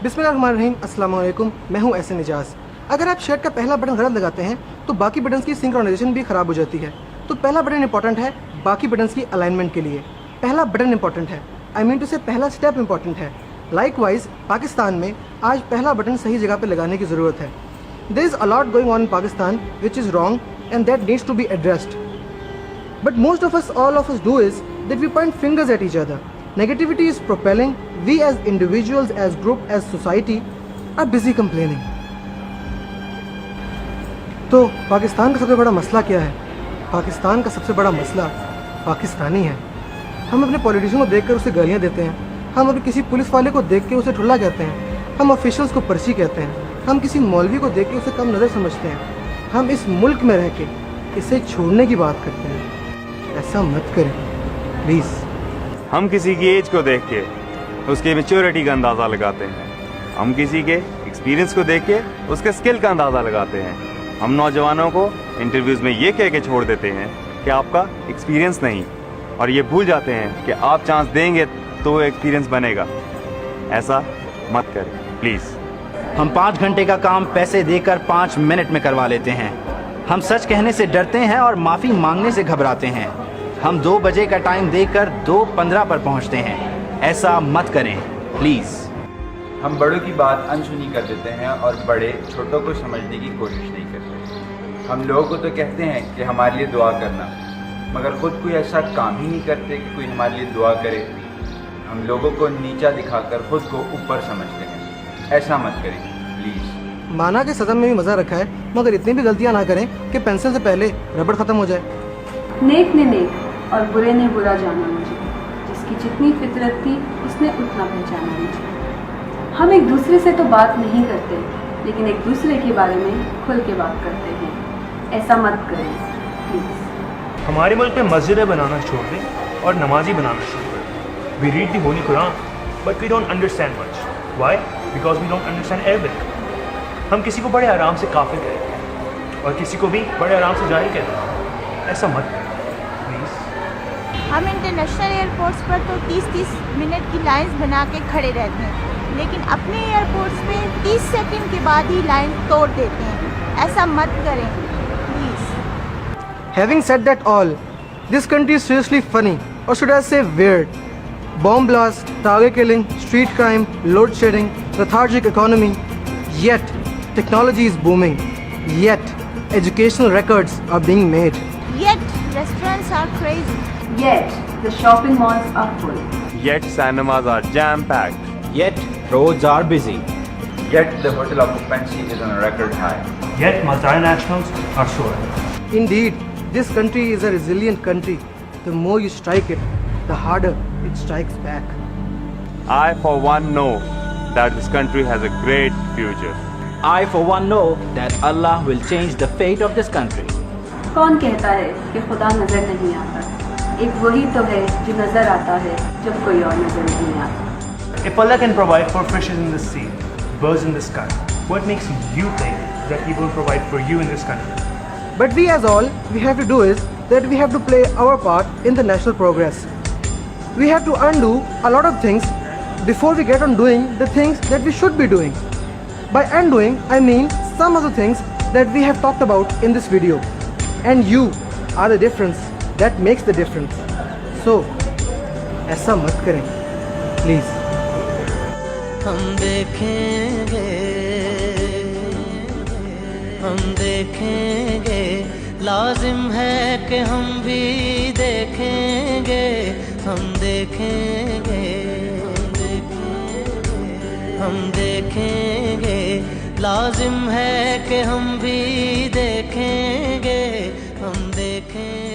बिस्मिल्लाहिर्रहमानिर्रहीम, अस्सलाम वालेकुम। मैं हूं एहसन इजाज़। अगर आप शर्ट का पहला बटन गलत लगाते हैं तो बाकी बटन्स की सिंक्रोनाइजेशन भी ख़राब हो जाती है। तो पहला बटन इंपॉर्टेंट है बाकी बटन्स की अलाइनमेंट के लिए। पहला बटन इंपॉर्टेंट है, आई मीन टू से पहला स्टेप इंपॉर्टेंट है। लाइकवाइज पाकिस्तान में आज पहला बटन सही जगह पर लगाने की ज़रूरत है। There is a lot going on in Pakistan which is wrong and that needs to be addressed. But most of us, all of us do is that we point fingers at each other. Negativity is propelling. We as individuals, as group, as society are busy complaining. तो पाकिस्तान का सबसे बड़ा मसला क्या है? पाकिस्तान का सबसे बड़ा मसला पाकिस्तानी है। हम अपने पॉलिटिशियन को देखकर उसे गालियाँ देते हैं। हम अपने किसी पुलिस वाले को देख के उसे ठुल्ला कहते हैं। हम ऑफिशियल्स को पर्ची कहते हैं। हम किसी मौलवी को देख के उसे कम नज़र समझते हैं। हम इस मुल्क में रह के इसे छोड़ने की बात करते हैं। ऐसा मत करें प्लीज़। हम किसी की एज को देख के उसके मैच्योरिटी का अंदाज़ा लगाते हैं। हम किसी के एक्सपीरियंस को देख के उसके स्किल का अंदाज़ा लगाते हैं। हम नौजवानों को इंटरव्यूज़ में ये कह के छोड़ देते हैं कि आपका एक्सपीरियंस नहीं, और ये भूल जाते हैं कि आप चांस देंगे तो वो एक्सपीरियंस बनेगा। ऐसा मत करें प्लीज़। हम 5 घंटे का काम पैसे देकर 5 मिनट में करवा लेते हैं। हम सच कहने से डरते हैं और माफ़ी मांगने से घबराते हैं। हम 2 बजे का टाइम देकर 2:15 पर पहुंचते हैं। ऐसा मत करें प्लीज़। हम बड़ों की बात अनसुनी कर देते हैं और बड़े छोटों को समझने की कोशिश नहीं करते। हम लोगों को तो कहते हैं कि हमारे लिए दुआ करना, मगर ख़ुद कोई ऐसा काम ही नहीं करते कि कोई हमारे लिए दुआ करे। हम लोगों को नीचा दिखाकर ख़ुद को ऊपर समझते हैं। ऐसा मत करें प्लीज़। माना कि सदन में भी मज़ा रखा है, मगर इतनी भी गलतियां ना करें कि पेंसिल से पहले रबड़ ख़त्म हो जाए। नेक ने नेक और बुरे ने बुरा जाना मुझे, जिसकी जितनी फितरत थी उसने उतना पहचाना मुझे। हम एक दूसरे से तो बात नहीं करते, लेकिन एक दूसरे के बारे में खुल के बात करते हैं। ऐसा मत करें प्लीज़। हमारे मुल्क में मस्जिदें बनाना छोड़ दें और नमाजी बनाना शुरू कर दें। We read the holy Quran but we don't understand much. Why? Because we don't understand Arabic. हम किसी को बड़े आराम से काफिर कहते हैं और किसी को भी बड़े आराम से जाहिल कहते हैं। ऐसा मत करें प्लीज़। हम इंटरनेशनल एयरपोर्ट्स पर तो 30-30 मिनट की लाइंस बना के खड़े रहते हैं, लेकिन अपने एयरपोर्ट्स पे 30 सेकंड के बाद ही लाइन तोड़ देते हैं। ऐसा मत करें please. Having said that all, this country is seriously funny, or should I say weird. Bomb blast, target killing, street crime, load shedding, lethargic economy. Yet, technology is booming. Yet, educational records are being made. Yet restaurants are crazy. Yet the shopping malls are full. Yet cinemas are jam-packed. Yet roads are busy. Yet the hotel occupancy is on a record high. Yet multinationals are soaring. Indeed, this country is a resilient country. The more you strike it, the harder it strikes back. I for one know that this country has a great future. I for one know that Allah will change the fate of this country. कौन कहता है कि खुदा नज़र नहीं आता? एक वही तो है जो नज़र आता है जब कोई और नज़र नहीं आता। If Allah can provide for fishes in the sea, birds in the sky, what makes you think that He will provide for you in this country? But we as all we have to do is that we have to play our part in the national progress. We have to undo a lot of things before we get on doing the things that we should be doing. By undoing, I mean some of the things that we have talked about in this video. And you are the difference that makes the difference. So, ऐसा मत करें, please. हम देखेंगे, लाजिम है कि हम भी देखेंगे। हम देखेंगे, लाजिम है कि हम भी देखेंगे। हम देखेंगे।